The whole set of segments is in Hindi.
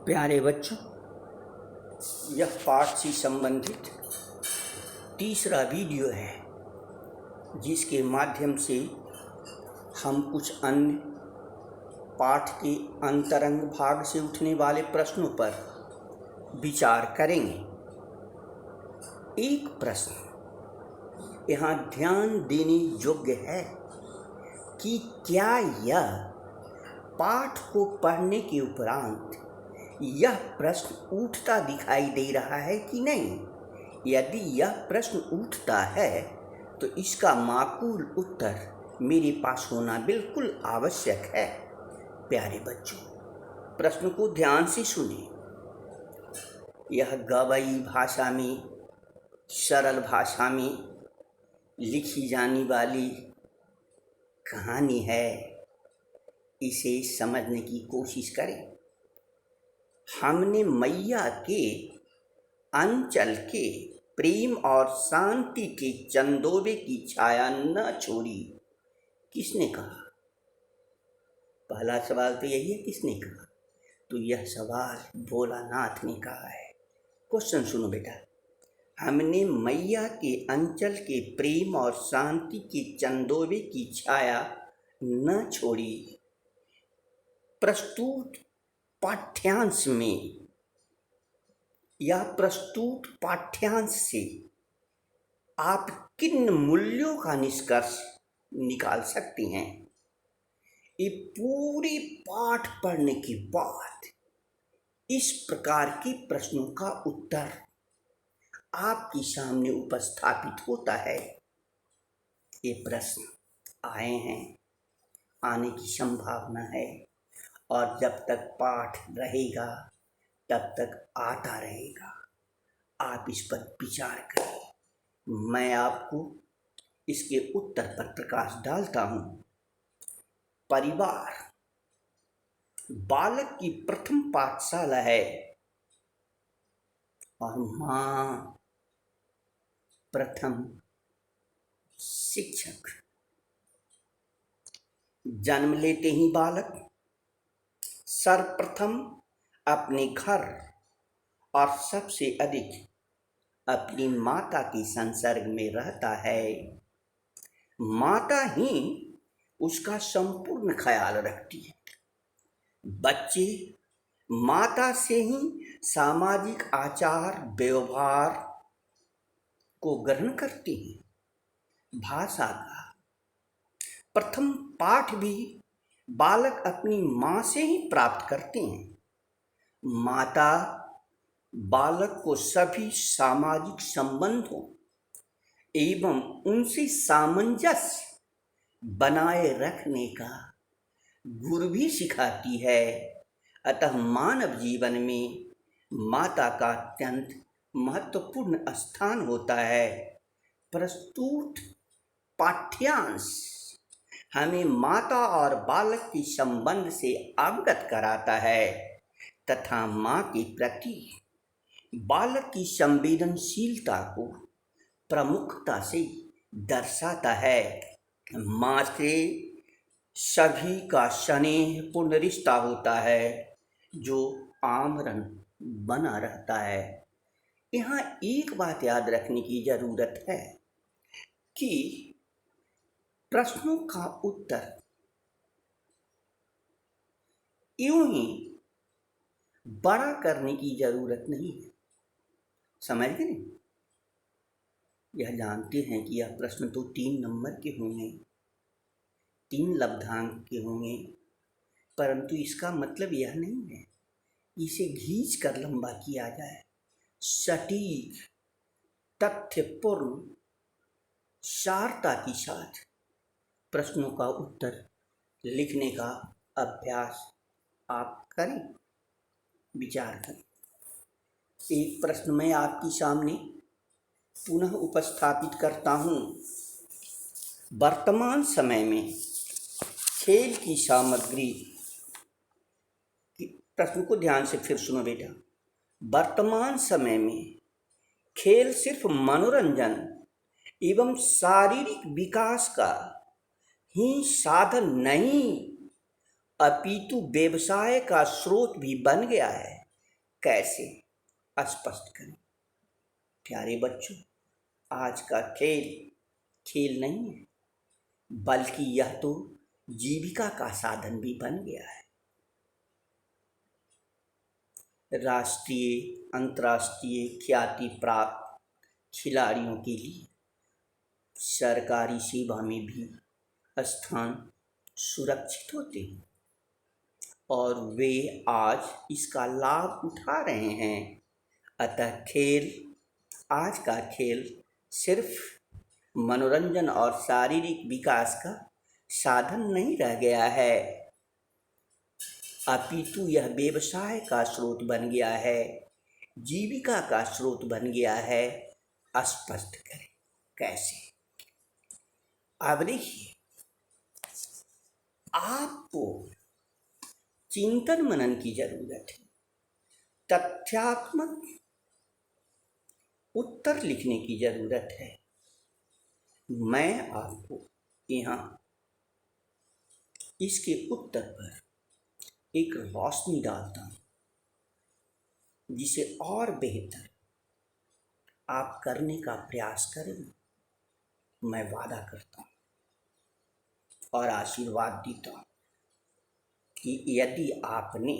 प्यारे बच्चों, यह पाठ से संबंधित तीसरा वीडियो है जिसके माध्यम से हम कुछ अन्य पाठ के अंतरंग भाग से उठने वाले प्रश्नों पर विचार करेंगे। एक प्रश्न यहाँ ध्यान देने योग्य है कि क्या यह पाठ को पढ़ने के उपरांत यह प्रश्न उठता दिखाई दे रहा है कि नहीं। यदि यह प्रश्न उठता है तो इसका माकूल उत्तर मेरे पास होना बिल्कुल आवश्यक है। प्यारे बच्चों, प्रश्न को ध्यान से सुनिए। यह गवई भाषा में, सरल भाषा में लिखी जाने वाली कहानी है। इसे समझने की कोशिश करें। हमने मैया के अंचल के प्रेम और शांति के चंदोबे की छाया न छोड़ी। किसने कहा? पहला सवाल तो यही है, किसने कहा? तो यह सवाल भोलानाथ ने कहा है। क्वेश्चन सुनो बेटा। हमने मैया के अंचल के प्रेम और शांति के चंदोबे की छाया न छोड़ी। प्रस्तुत पाठ्यांश में या प्रस्तुत पाठ्यांश से आप किन मूल्यों का निष्कर्ष निकाल सकते हैं? ये पूरी पाठ पढ़ने के बाद इस प्रकार के प्रश्नों का उत्तर आपके सामने उपस्थापित होता है। ये प्रश्न आए हैं, आने की संभावना है और जब तक पाठ रहेगा तब तक आता रहेगा। आप इस पर विचार करें। मैं आपको इसके उत्तर पर प्रकाश डालता हूँ। परिवार बालक की प्रथम पाठशाला है और माँ प्रथम शिक्षक। जन्म लेते ही बालक सर्वप्रथम अपने घर और सबसे अधिक अपनी माता के संसर्ग में रहता है। माता ही उसका संपूर्ण ख्याल रखती है। बच्चे माता से ही सामाजिक आचार व्यवहार को ग्रहण करते हैं। भाषा का प्रथम पाठ भी बालक अपनी माँ से ही प्राप्त करते हैं। माता बालक को सभी सामाजिक संबंधों एवं उनसे सामंजस्य बनाए रखने का गुर भी सिखाती है। अतः मानव जीवन में माता का अत्यंत महत्वपूर्ण स्थान होता है। प्रस्तुत पाठ्यांश हमें माता और बालक के संबंध से अवगत कराता है तथा माँ के प्रति बालक की संवेदनशीलता को प्रमुखता से दर्शाता है। माँ से सभी का स्नेहपूर्ण रिश्ता होता है जो आमरण बना रहता है। यहाँ एक बात याद रखने की जरूरत है कि प्रश्नों का उत्तर यूं ही बड़ा करने की जरूरत नहीं है। समझ गए? यह जानते हैं कि यह प्रश्न तो 3 नंबर के होंगे, 3 लब्धांक के होंगे, परंतु इसका मतलब यह नहीं है इसे खींच कर लंबा किया जाए। सटीक तथ्यपूर्ण सारता के साथ प्रश्नों का उत्तर लिखने का अभ्यास आप करें, विचार करें। एक प्रश्न मैं आपके सामने पुनः उपस्थापित करता हूँ। वर्तमान समय में खेल की सामग्री, प्रश्न को ध्यान से फिर सुनो बेटा। वर्तमान समय में खेल सिर्फ मनोरंजन एवं शारीरिक विकास का ही साधन नहीं अपितु व्यवसाय का स्रोत भी बन गया है। कैसे स्पष्ट करें। प्यारे बच्चों, आज का खेल खेल नहीं है, बल्कि यह तो जीविका का साधन भी बन गया है। राष्ट्रीय अंतर्राष्ट्रीय ख्याति प्राप्त खिलाड़ियों के लिए सरकारी सेवा में भी स्थान सुरक्षित होते हैं और वे आज इसका लाभ उठा रहे हैं। अतः आज का खेल सिर्फ मनोरंजन और शारीरिक विकास का साधन नहीं रह गया है, अपितु यह व्यवसाय का स्रोत बन गया है, जीविका का स्रोत बन गया है। स्पष्ट करें कैसे। अब देखिए, आपको चिंतन मनन की जरूरत है, तथ्यात्मक उत्तर लिखने की जरूरत है। मैं आपको यहाँ इसके उत्तर पर एक रोशनी डालता हूँ, जिसे और बेहतर आप करने का प्रयास करें, मैं वादा करता हूँ और आशीर्वाद देता हूँ कि यदि आपने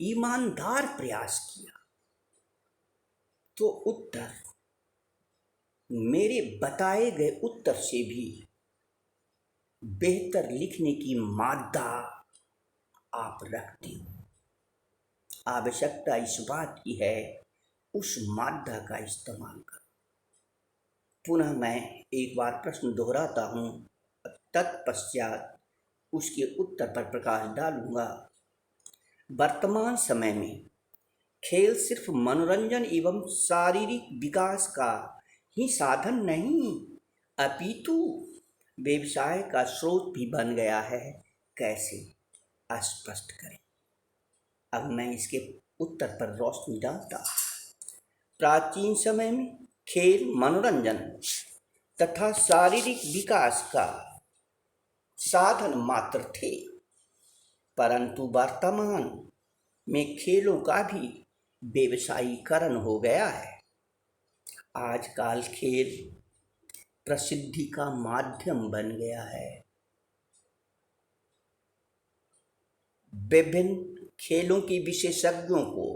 ईमानदार प्रयास किया तो उत्तर मेरे बताए गए उत्तर से भी बेहतर लिखने की मादा आप रखते हो। आवश्यकता इस बात की है, उस मादा का इस्तेमाल करो। पुनः मैं एक बार प्रश्न दोहराता हूँ, तत्पश्चात उसके उत्तर पर प्रकाश डालूंगा। वर्तमान समय में खेल सिर्फ मनोरंजन एवं शारीरिक विकास का ही साधन नहीं, अपितु व्यवसाय का स्रोत भी बन गया है। कैसे? स्पष्ट करें। अब मैं इसके उत्तर पर रोशनी डालता। प्राचीन समय में खेल मनोरंजन तथा शारीरिक विकास का साधन मात्र थे, परंतु वर्तमान में खेलों का भी व्यवसायीकरण हो गया है। आजकल खेल प्रसिद्धि का माध्यम बन गया है। विभिन्न खेलों के विशेषज्ञों को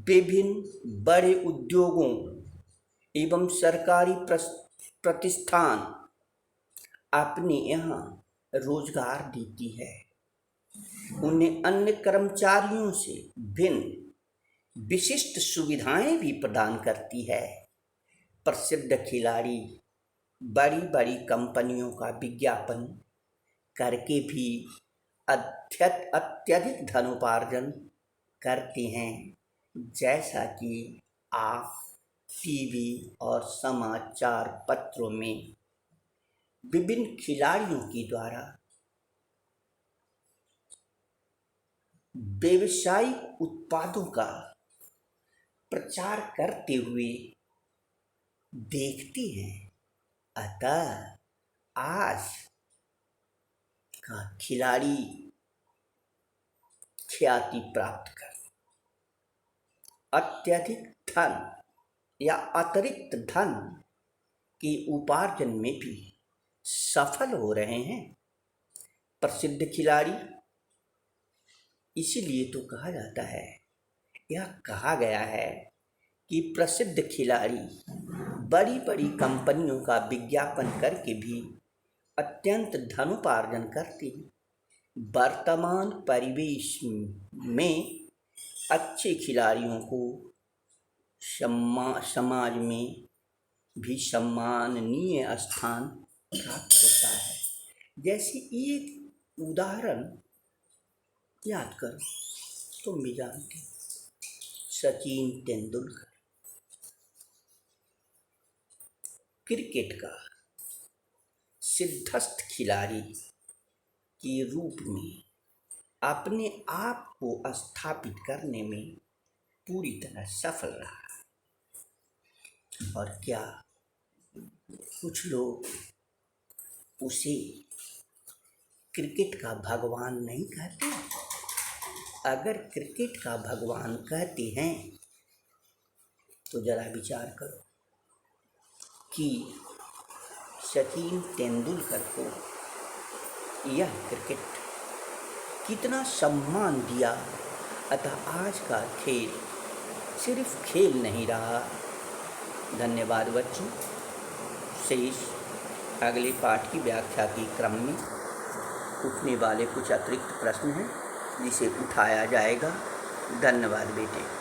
विभिन्न बड़े उद्योगों एवं सरकारी प्रतिष्ठान अपने यहाँ रोजगार देती है। उन्हें अन्य कर्मचारियों से भिन्न विशिष्ट सुविधाएं भी प्रदान करती है। प्रसिद्ध खिलाड़ी बड़ी बड़ी कंपनियों का विज्ञापन करके भी अत्यधिक धनोपार्जन करते हैं, जैसा कि आप टीवी और समाचार पत्रों में विभिन्न खिलाड़ियों के द्वारा व्यावसायिक उत्पादों का प्रचार करते हुए देखते हैं। अतः आज का खिलाड़ी ख्याति प्राप्त कर अत्यधिक धन या अतिरिक्त धन के उपार्जन में भी सफल हो रहे हैं। प्रसिद्ध खिलाड़ी इसीलिए तो कहा जाता है, यह कहा गया है कि प्रसिद्ध खिलाड़ी बड़ी बड़ी कंपनियों का विज्ञापन करके भी अत्यंत धनोपार्जन करते हैं। वर्तमान परिवेश में अच्छे खिलाड़ियों को समाज में भी सम्माननीय स्थान प्राप्त होता है। जैसे एक उदाहरण याद करो, तुम भी जानते, सचिन तेंदुलकर क्रिकेट का सिद्धस्त खिलाड़ी के रूप में अपने आप को स्थापित करने में पूरी तरह सफल रहा। और क्या कुछ लोग उसे क्रिकेट का भगवान नहीं कहते? अगर क्रिकेट का भगवान कहते हैं तो जरा विचार करो कि सचिन तेंदुलकर को यह क्रिकेट कितना सम्मान दिया। अतः आज का खेल सिर्फ खेल नहीं रहा। धन्यवाद बच्चों। शेष अगले पाठ की व्याख्या के क्रम में उठने वाले कुछ अतिरिक्त प्रश्न हैं जिसे उठाया जाएगा। धन्यवाद बेटे।